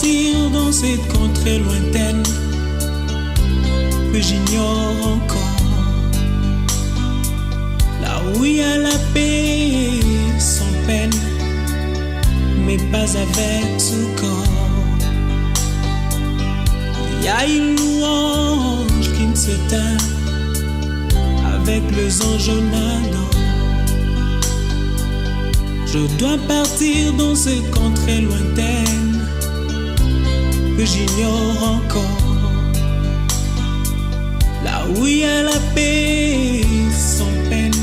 partir dans cette contrée lointaine que j'ignore encore, là où il y a la paix sans peine, mais pas avec ce corps. Il y a une louange qui ne s'éteint avec les anges en ardent. Je dois partir dans cette contrée lointaine que j'ignore encore, là où il y a la paix sans peine,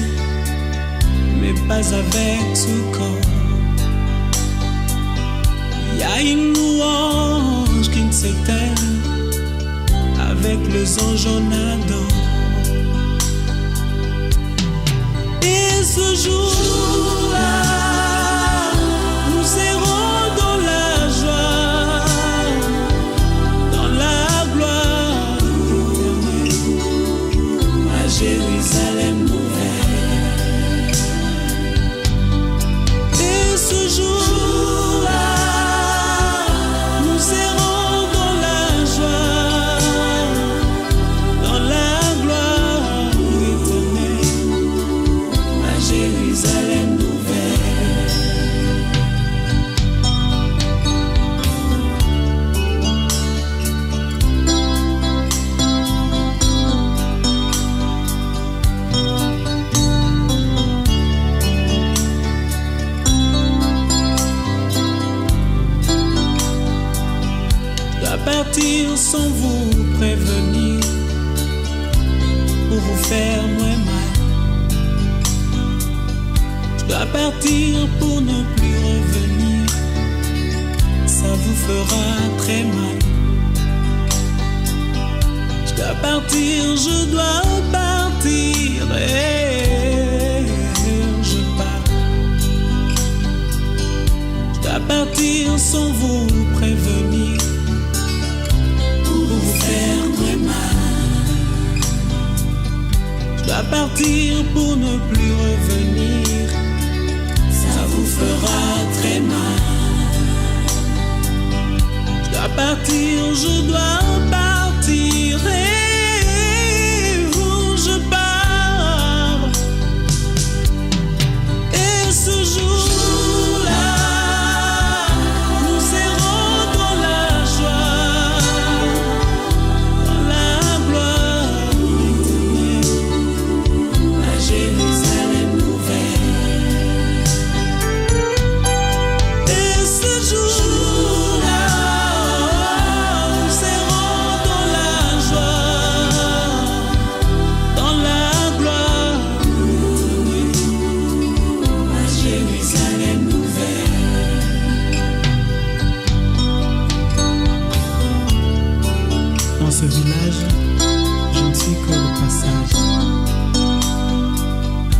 mais pas avec ce corps. Il y a une louange qui ne s'éteint avec les anges en ardent. Et ce jour-là, nous serons dans la joie, dans la gloire éternelle, à Jérusalem nouvelle. Et ce jour-là, nous serons dans la joie, dans la gloire éternelle, à Jérusalem nouvelle. Partir sans vous prévenir pour vous faire moins mal. Je dois partir pour ne plus revenir, ça vous fera très mal. Je dois partir, je dois partir et je pars. Je dois partir sans vous prévenir, vous faire très mal. Je dois partir pour ne plus revenir, ça vous fera très mal. Je dois partir, je dois partir et je pars. Et ce jour-là, nous serons dans la joie, Jérusalem nouvelle. Et ce jour-là, nous serons dans la joie, dans la gloire, à Jérusalem nouvelle. Dans ce village, je ne suis que le passage.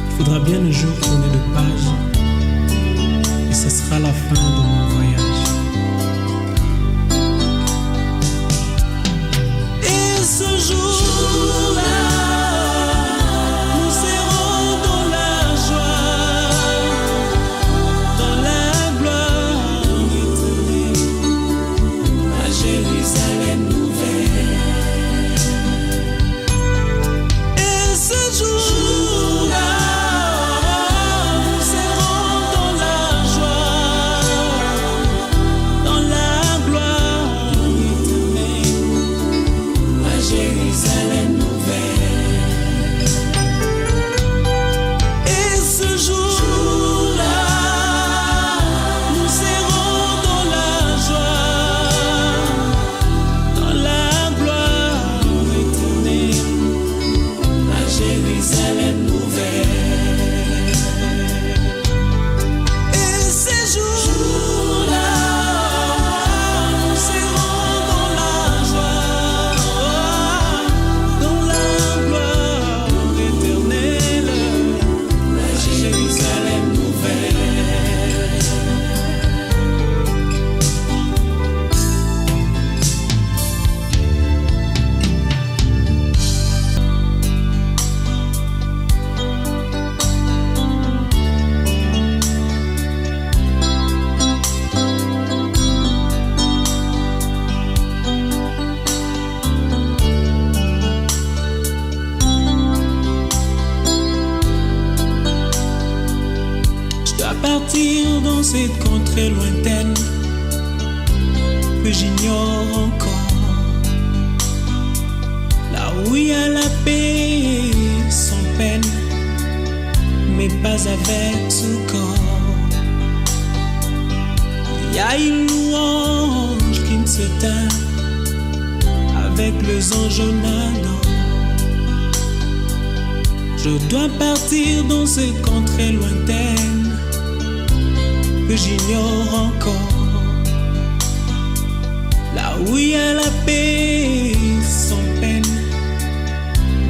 Il faudra bien un jour tourner de page, et ce sera la fin de mon voyage. Et ce jour-là, nous serons dans la joie, dans la gloire éternelle, à Jérusalem nouvelle. Et ce jour-là, Jérusalem nouvelle. partir dans cette contrée lointaine que j'ignore encore, là où il y a la paix sans peine, mais pas avec ce corps. Il y a une louange qui ne s'éteint avec les anges nadant. Je dois partir dans cette contrée lointaine que j'ignore encore, là où il y a la paix sans peine,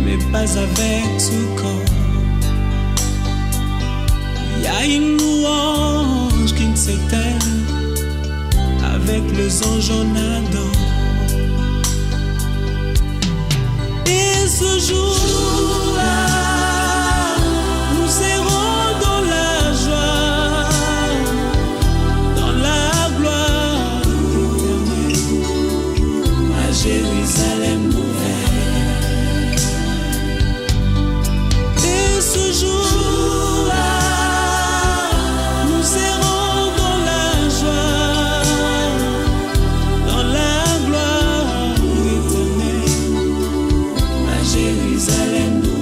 mais pas avec ce corps. Il y a une louange qui ne s'éteint avec les anges nadant. Et ce jour-là, nous serons dans la joie, dans la gloire éternelle, à Jérusalem nouvelle. Et ce jour-là, nous serons dans la joie, dans la gloire éternelle, à Jérusalem nouvelle.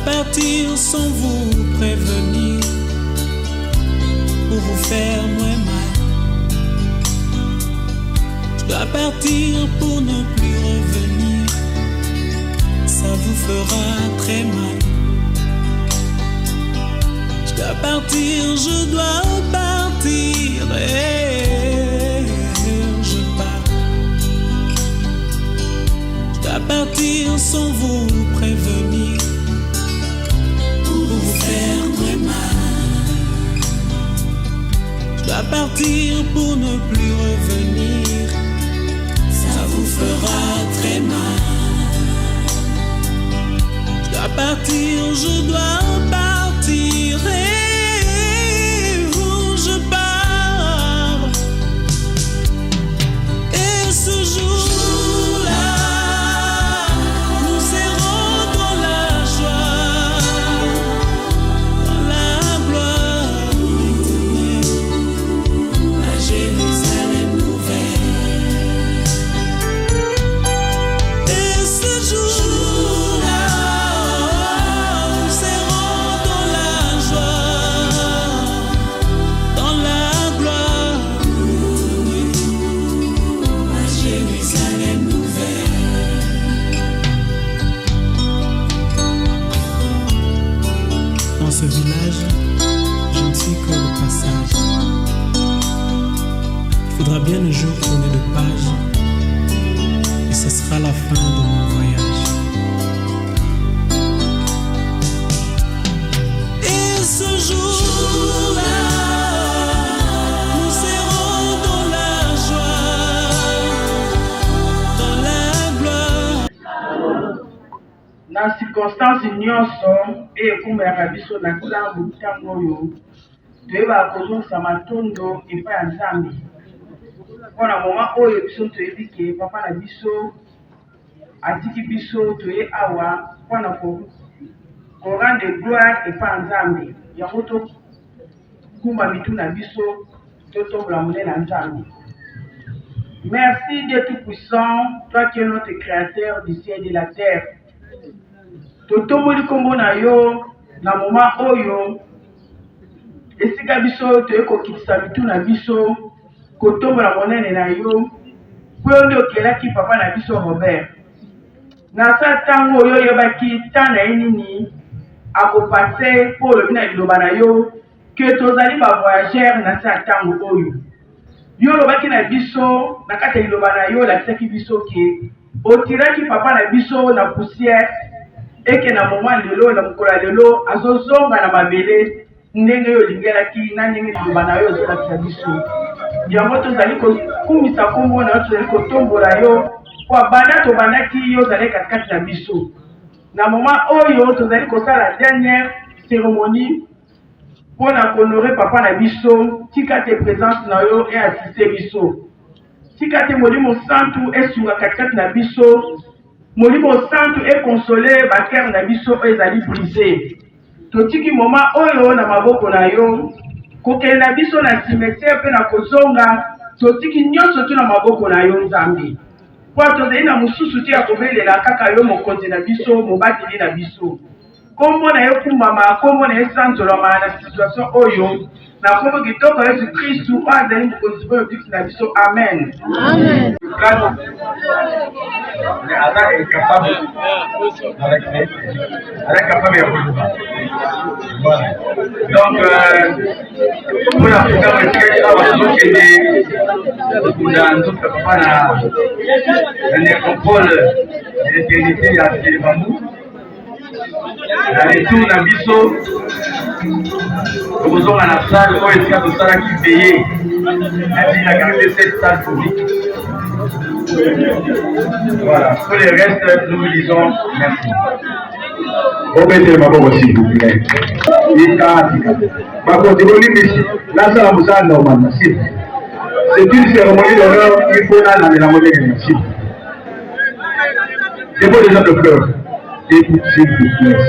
Partir sans vous prévenir pour vous faire moins mal. Je dois partir pour ne plus revenir, ça vous fera très mal. Je dois partir, je dois partir et je pars. Je dois partir sans vous prévenir, vous faire très mal. Je dois partir pour ne plus revenir, ça vous fera très mal. Je dois partir, je dois partir et je pars. Et ce jour-là, nous serons dans la joie, dans la gloire éternelle, à Jérusalem nouvelle. Et ce jour-là, nous serons dans la joie, dans la gloire éternelle, à Jérusalem nouvelle. Dans ce village, je ne suis que le passage. Il faudra bien un jour tourner de page, et ce sera la fin de mon voyage. Et ce jour-là, nous serons dans la joie, dans la gloire. Na circonstance nyonso ekumbelaka biso na ntango ntango oyo toyeba kozongisa matondo epai ya Nzambe mpona moma oyo biso toyebi ke papa na biso atiki biso toye awa mpona korendre gloire epai ya Nzambe, yango tokumba mitu na biso totombola monene na Nzambe. Merci Dieu Tout-Puissant, toi qui es notre Créateur du ciel et de la terre. Totomboli kombo na yo na moma oyo esika biso toye kokitisa mitu na biso kotombola monene na yo po nde okelaki papa na biso Robert. Na sa ntango oyo oyebaki ntan na ye nini akopase mpo olobi na liloba na yo ke tozali bavoyagere na sa ntango oyo yo olobaki na biso na kati ya liloba na yo olakisaki biso ke otiraki papa na biso na poussière eke na moment lelo na mokolo ya lelo azozonga na mabele ndenge yo olingelaki na ndenge liloba na yo ozolakisa biso. Yango tozali kokumisa kombo na yo, tozali kotombola yo po banda tobandaki yo ozali katikati na biso. Na moment oyo tozali kosala dernière cérémonie pour honorer papa na biso, tika te présence na yo et assister biso. Tika te molimo santu esunga katikati na biso, molimo santu e consoler ba cœur na biso ezali brisé. Totiki moment oyo na maboko na yo, kokele na biso na cimetière pe na kozonga, totiki nyonso tu na maboko na yo Nzambe. Po tozali na mosusu te ya kobelela kaka yo mokonzi na biso, mobateli na biso. Kombo na yo kumbama, kombo na yo sanzolama na situation oyo, na kombo kitoko Yesu Kristu, azali mokonzi po yobiki na biso. Amen. Amen. Ada est capable voilà. Donc, pour la première fois, la nécropole de l'éternité à Télébamou, la retour à Bisso, nous sommes à la salle où est-ce qu'il y a tout ça qui payait. Il a gardé cette salle publique. Voilà, pour le reste, nous vous disons merci. Mettez ma boue s'il vous plaît. C'est une cérémonie d'honneur, il faut la modèle. C'est pour les gens de fleurs. Et s'il vous plaît.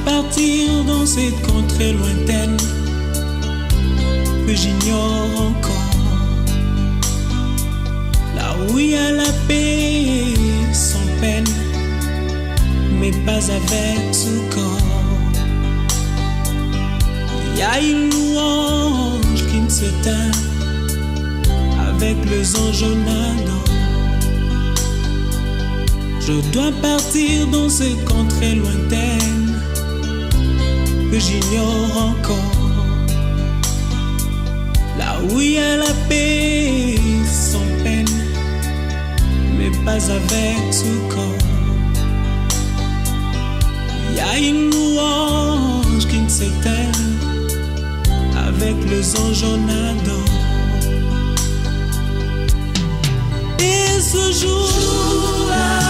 Partir dans cette contrée lointaine que j'ignore encore, là où il y a la paix sans peine, mais pas avec ce corps. Il y a une louange qui ne s'éteint avec les anges nadant. Je dois partir dans cette contrée lointaine que j'ignore encore, là où il y a la paix sans peine, mais pas avec ce corps. Il y a une louange qui ne s'éteint avec les anges en adore. Et ce jour-là,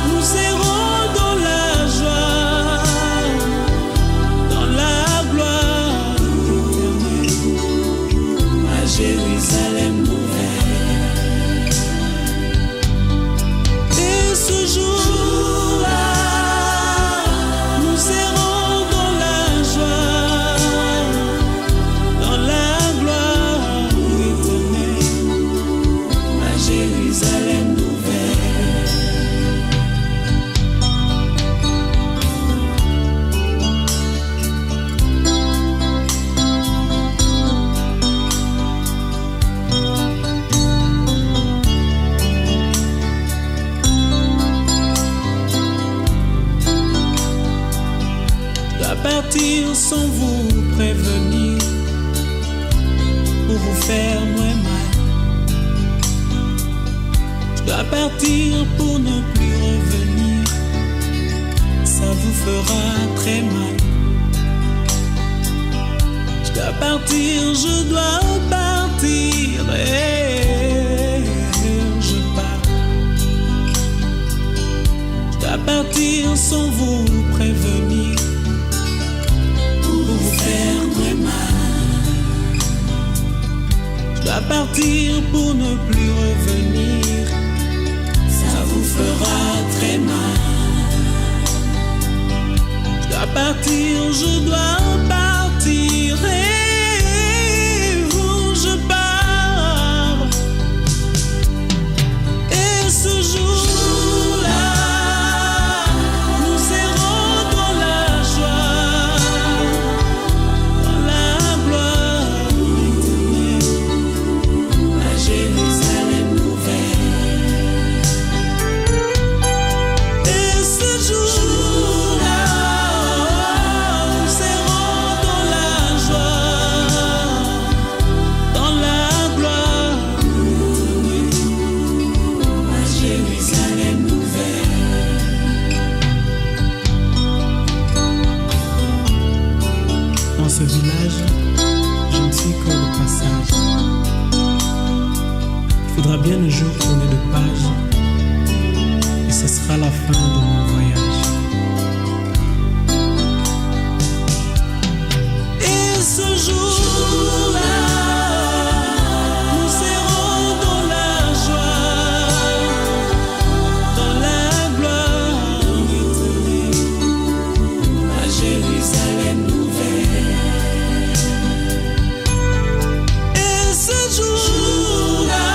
nous serons dans la joie, dans la gloire. sans vous prévenir pour vous faire moins mal. Je dois partir pour ne plus revenir, ça vous fera très mal. Je dois partir, je dois partir et je pars. Je dois partir sans vous prévenir pour vous faire très mal. Je dois partir pour ne plus revenir, ça vous fera très mal. Je dois partir, je dois partir et où je pars. Et ce jour-là, nous serons dans la joie, dans la gloire éternelle, à Jérusalem nouvelle. Et ce jour-là, nous serons dans la joie, dans la gloire éternelle, à Jérusalem nouvelle. Dans ce village, je ne suis que de passage. Il faudra bien un jour tourner de page, et ce sera la fin de mon voyage. Et ce jour-là, nous serons dans la joie, dans la gloire éternelle, à Jérusalem nouvelle. Et ce jour-là,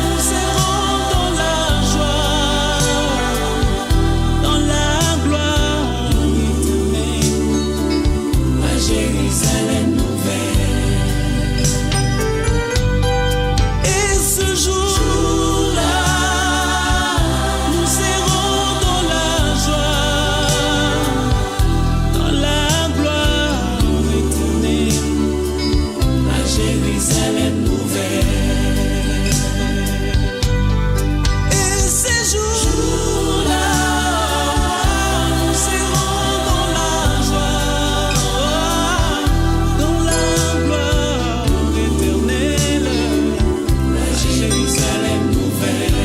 nous serons dans la joie, dans la gloire éternelle, à Jérusalem nouvelle. Et ce jour-là, nous serons dans la joie, dans la gloire éternelle, à Jérusalem nouvelle. Et ces jours-là, nous serons dans la joie, dans la gloire éternelle, à Jérusalem nouvelle.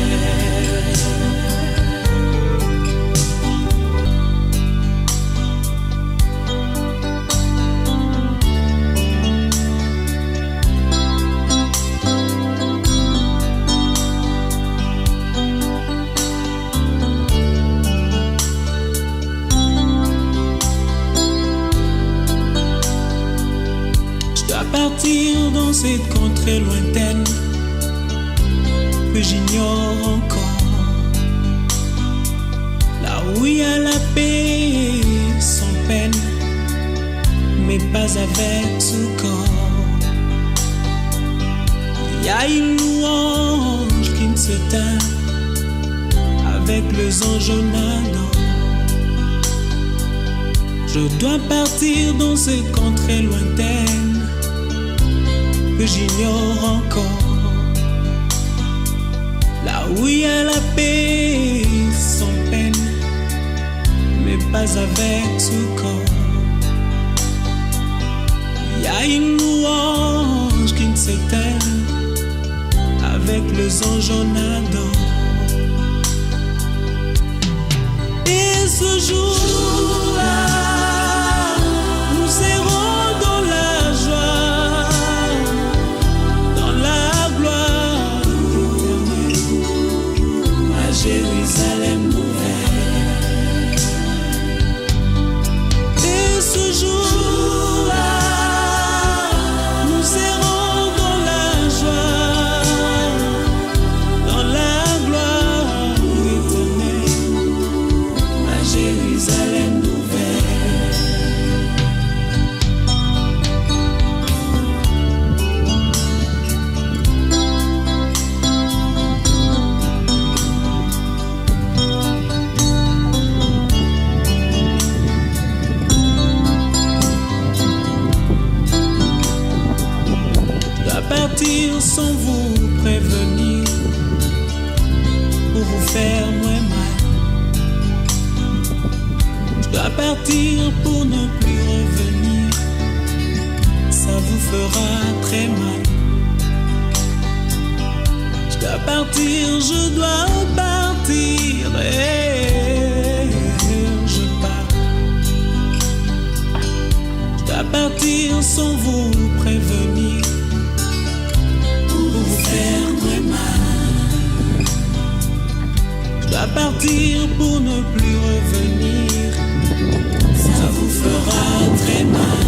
Je dois partir dans cette contrée lointaine que j'ignore encore, là où il y a la paix sans peine, mais pas avec ce corps. Il y a une louange qui ne s'éteint avec les anges en adore. Je dois partir dans cette contrée lointaine que j'ignore encore, là où il y a la paix sans peine, mais pas avec ce corps. Il y a une louange qui ne s'éteint avec les anges en adore. Et ce jour-là, nous serons dans la joie, dans la gloire éternelle, à Jérusalem nouvelle. Et ce jour-là, nous serons dans la joie, dans la gloire éternelle, à Jérusalem partir sans vous prévenir, pour vous faire moins mal. Je dois partir pour ne plus revenir, ça vous fera très mal. Je dois partir, je dois partir, et je pars. Je dois partir sans vous prévenir, pour vous faire très mal. Je dois partir pour ne plus revenir, ça vous fera très mal.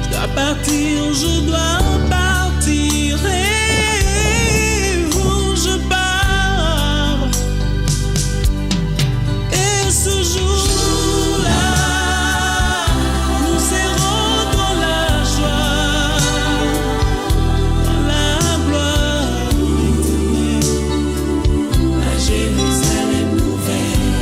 Je dois partir, je dois